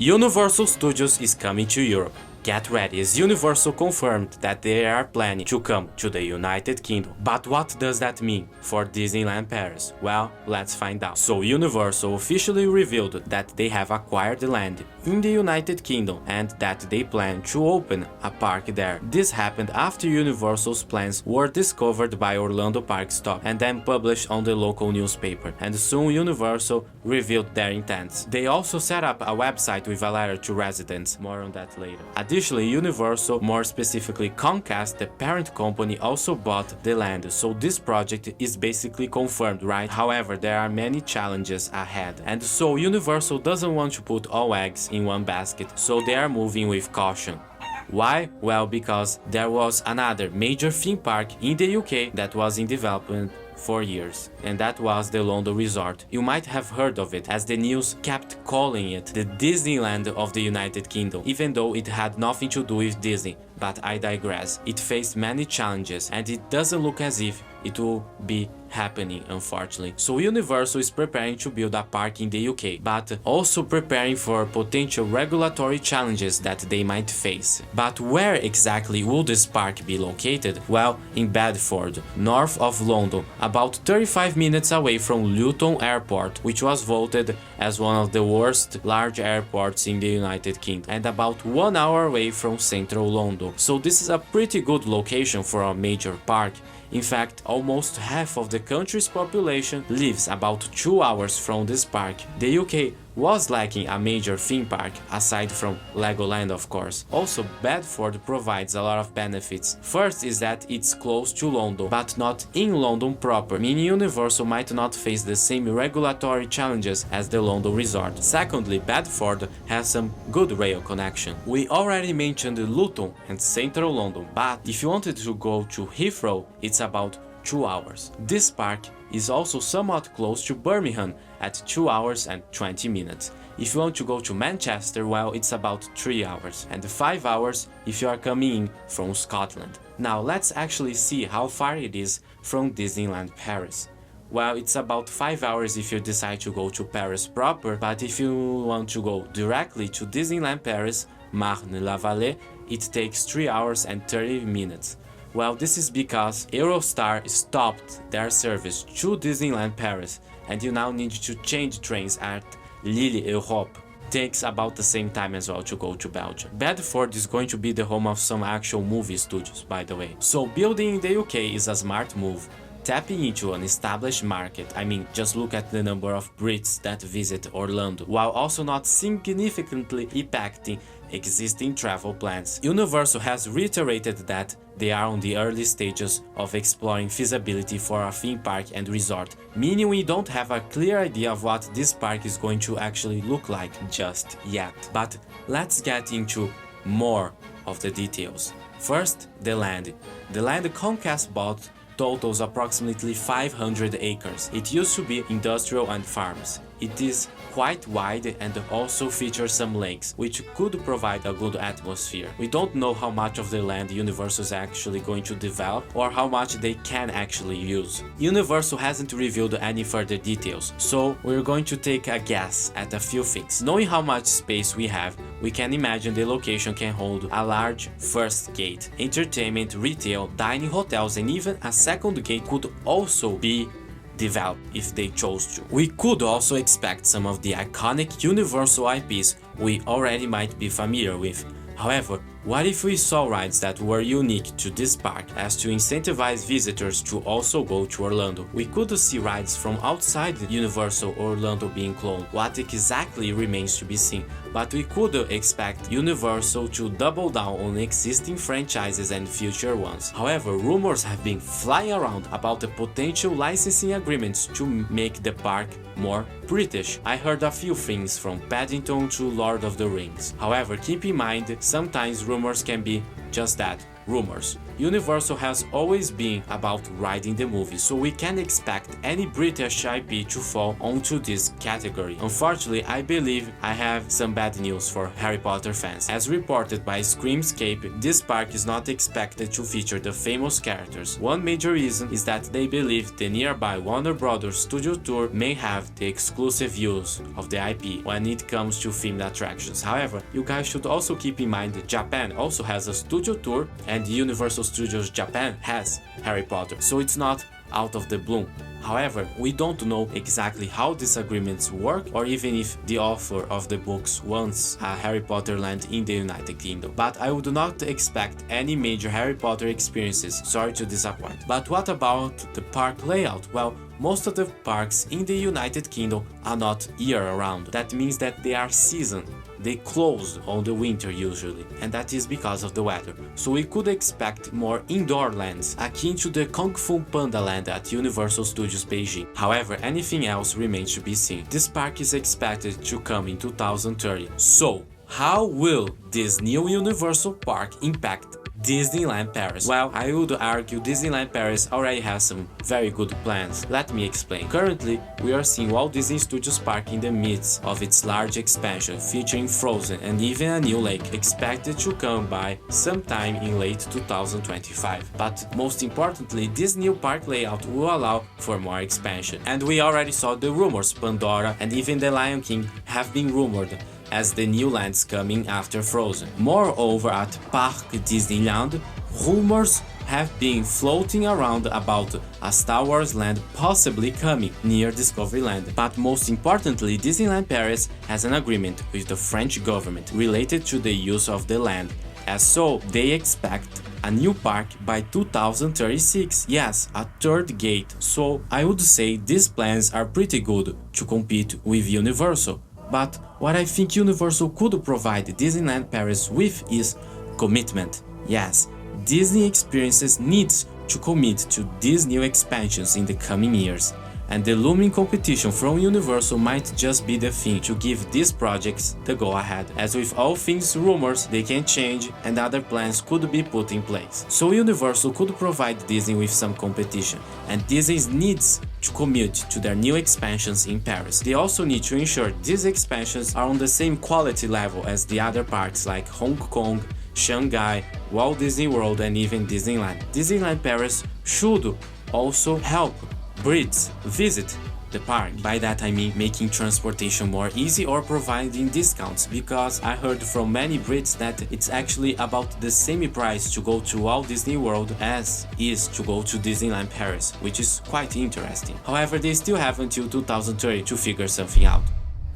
Universal Studios is coming to Europe. Get ready, as Universal confirmed that they are planning to come to the United Kingdom. But what does that mean for Disneyland Paris? Well, let's find out. So Universal officially revealed that they have acquired the land in the United Kingdom and that they plan to open a park there. This happened after Universal's plans were discovered by Orlando Park Stop and then published on the local newspaper, and soon Universal revealed their intents. They also set up a website with a letter to residents, more on that later. Additionally, Universal, more specifically Comcast, the parent company, also bought the land, so this project is basically confirmed, right? However, there are many challenges ahead, and so Universal doesn't want to put all eggs in one basket, so they are moving with caution. Why? Well, because there was another major theme park in the UK that was in development for years, and that was the London Resort. You might have heard of it, as the news kept calling it the Disneyland of the United Kingdom, even though it had nothing to do with Disney. But I digress. It faced many challenges, and it doesn't look as if it will be happening, unfortunately. So Universal is preparing to build a park in the UK, but also preparing for potential regulatory challenges that they might face. But where exactly will this park be located? Well, in Bedford, north of London, about 35 minutes away from Luton Airport, which was voted as one of the worst large airports in the United Kingdom, and about 1 hour away from central London. So this is a pretty good location for a major park. In fact, almost half of the country's population lives about 2 hours from this park. The UK was lacking a major theme park, aside from Legoland of course. Also, Bedford provides a lot of benefits. First is that it's close to London, but not in London proper, meaning Universal might not face the same regulatory challenges as the London Resort. Secondly, Bedford has some good rail connection. We already mentioned Luton and central London, but if you wanted to go to Heathrow, it's about 2 hours. This park is also somewhat close to Birmingham at 2 hours and 20 minutes. If you want to go to Manchester, well, it's about 3 hours, and 5 hours if you are coming in from Scotland. Now let's actually see how far it is from Disneyland Paris. Well, it's about 5 hours if you decide to go to Paris proper, but if you want to go directly to Disneyland Paris, Marne-la-Vallée, it takes 3 hours and 30 minutes. Well, this is because Eurostar stopped their service to Disneyland Paris, and you now need to change trains at Lille Europe. Takes about the same time as well to go to Belgium. Bedford is going to be the home of some actual movie studios, by the way. So building in the UK is a smart move. Tapping into an established market, I mean, just look at the number of Brits that visit Orlando, while also not significantly impacting existing travel plans. Universal has reiterated that they are on the early stages of exploring feasibility for a theme park and resort, meaning we don't have a clear idea of what this park is going to actually look like just yet. But let's get into more of the details. First, the land. The land Comcast bought totals approximately 500 acres. It used to be industrial and farms. It is quite wide and also features some lakes, which could provide a good atmosphere. We don't know how much of the land Universal is actually going to develop or how much they can actually use. Universal hasn't revealed any further details, so we're going to take a guess at a few things. Knowing how much space we have, we can imagine the location can hold a large first gate. Entertainment, retail, dining, hotels, and even a second gate could also be developed if they chose to. We could also expect some of the iconic Universal IPs we already might be familiar with. However, what if we saw rides that were unique to this park, as to incentivize visitors to also go to Orlando? We could see rides from outside Universal Orlando being cloned. What exactly remains to be seen, but we could expect Universal to double down on existing franchises and future ones. However, rumors have been flying around about the potential licensing agreements to make the park more British. I heard a few things from Paddington to Lord of the Rings. However, keep in mind, sometimes rumors can be just that, rumors. Universal has always been about riding the movie, so we can't expect any British IP to fall onto this category. Unfortunately, I believe I have some bad news for Harry Potter fans. As reported by Screamscape, this park is not expected to feature the famous characters. One major reason is that they believe the nearby Warner Brothers Studio Tour may have the exclusive use of the IP when it comes to themed attractions. However, you guys should also keep in mind that Japan also has a studio tour and Universal Studios Japan has Harry Potter, so it's not out of the blue. However, we don't know exactly how these agreements work or even if the author of the books wants a Harry Potter land in the United Kingdom. But I would not expect any major Harry Potter experiences, sorry to disappoint. But what about the park layout? Well, most of the parks in the United Kingdom are not year-round. That means that they are seasonal. They close on the winter usually, and that is because of the weather. So we could expect more indoor lands, akin to the Kung Fu Panda land at Universal Studios Beijing. However, anything else remains to be seen. This park is expected to come in 2030. So, how will this new Universal Park impact Disneyland Paris? Well, I would argue Disneyland Paris already has some very good plans. Let me explain. Currently, we are seeing Walt Disney Studios Park in the midst of its large expansion, featuring Frozen and even a new lake, expected to come by sometime in late 2025. But most importantly, this new park layout will allow for more expansion. And we already saw the rumors. Pandora and even the Lion King have been rumored as the new lands coming after Frozen. Moreover, at Parc Disneyland, rumors have been floating around about a Star Wars land possibly coming near Discoveryland. But most importantly, Disneyland Paris has an agreement with the French government related to the use of the land, as so they expect a new park by 2036. Yes, a third gate. So I would say these plans are pretty good to compete with Universal. But what I think Universal could provide Disneyland Paris with is commitment. Yes, Disney Experiences needs to commit to these new expansions in the coming years, and the looming competition from Universal might just be the thing to give these projects the go-ahead. As with all things rumors, they can change and other plans could be put in place. So Universal could provide Disney with some competition, and Disney needs to commit to their new expansions in Paris. They also need to ensure these expansions are on the same quality level as the other parks like Hong Kong, Shanghai, Walt Disney World and even Disneyland. Disneyland Paris should also help Brits visit the park. By that I mean making transportation more easy or providing discounts, because I heard from many Brits that it's actually about the same price to go to Walt Disney World as is to go to Disneyland Paris, which is quite interesting. However, they still have until 2030 to figure something out.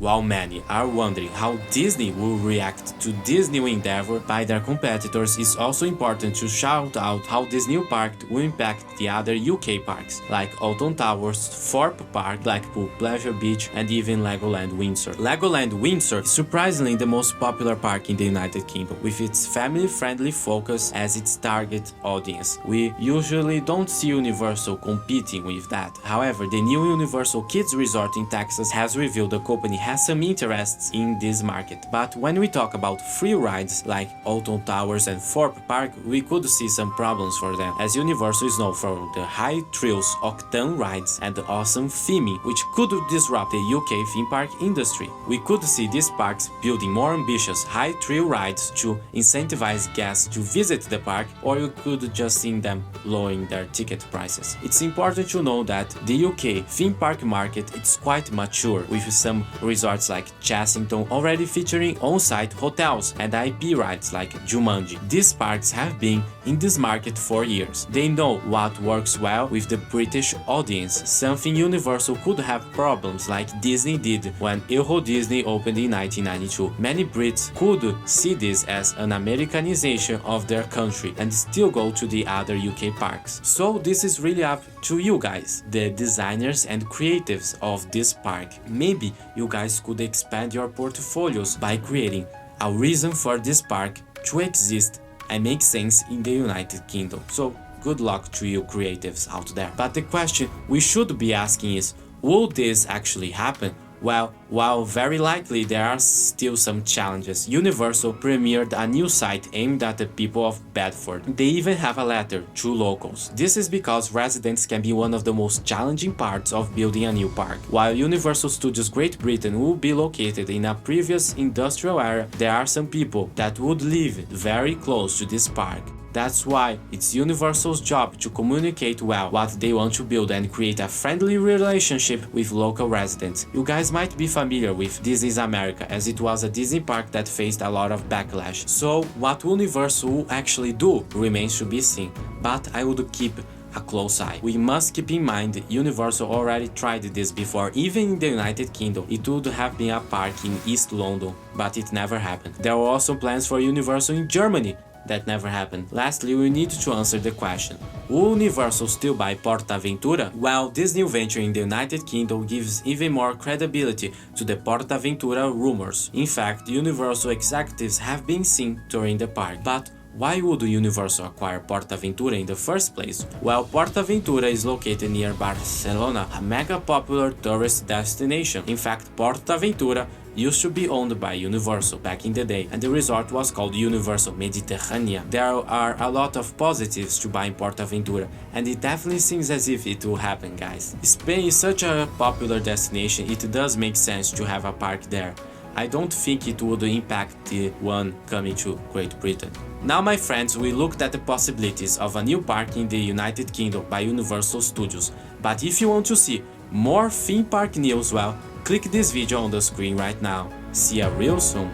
While many are wondering how Disney will react to this new endeavor by their competitors, it's also important to shout out how this new park will impact the other UK parks, like Alton Towers, Thorpe Park, Blackpool, Pleasure Beach, and even Legoland Windsor. Legoland Windsor is surprisingly the most popular park in the United Kingdom, with its family-friendly focus as its target audience. We usually don't see Universal competing with that. However, the new Universal Kids Resort in Texas has revealed the company has some interests in this market. But when we talk about free rides like Alton Towers and Thorpe Park, we could see some problems for them, as Universal is known for the high thrills Octane rides and the awesome theming, which could disrupt the UK theme park industry. We could see these parks building more ambitious high thrill rides to incentivize guests to visit the park, or you could just see them lowering their ticket prices. It's important to know that the UK theme park market is quite mature, with some resorts like Chessington already featuring on-site hotels and IP rides like Jumanji. These parks have been in this market for years. They know what works well with the British audience, something Universal could have problems like Disney did when Euro Disney opened in 1992. Many Brits could see this as an Americanization of their country and still go to the other UK parks. So this is really up to you guys, the designers and creatives of this park. Maybe you guys could expand your portfolios by creating a reason for this park to exist and make sense in the United Kingdom. So good luck to you creatives out there. But the question we should be asking is, will this actually happen? Well, while very likely there are still some challenges, Universal premiered a new site aimed at the people of Bedford. They even have a letter to locals. This is because residents can be one of the most challenging parts of building a new park. While Universal Studios Great Britain will be located in a previous industrial area, there are some people that would live very close to this park. That's why it's Universal's job to communicate well what they want to build and create a friendly relationship with local residents. You guys might be familiar with Disney's America, as it was a Disney park that faced a lot of backlash. So what Universal will actually do remains to be seen, but I would keep a close eye. We must keep in mind Universal already tried this before. Even in the United Kingdom, it would have been a park in East London, but it never happened. There were also plans for Universal in Germany. That never happened. Lastly, we need to answer the question: will Universal still buy PortAventura? Well, this new venture in the United Kingdom gives even more credibility to the PortAventura rumors. In fact, Universal executives have been seen touring the park. But why would Universal acquire PortAventura in the first place? Well, PortAventura is located near Barcelona, a mega popular tourist destination. In fact, PortAventura used to be owned by Universal back in the day, and the resort was called Universal Mediterranean. There are a lot of positives to buying PortAventura, and it definitely seems as if it will happen, guys. Spain is such a popular destination, it does make sense to have a park there. I don't think it would impact the one coming to Great Britain. Now, my friends, we looked at the possibilities of a new park in the United Kingdom by Universal Studios, but if you want to see more theme park news, well, click this video on the screen right now. See you real soon.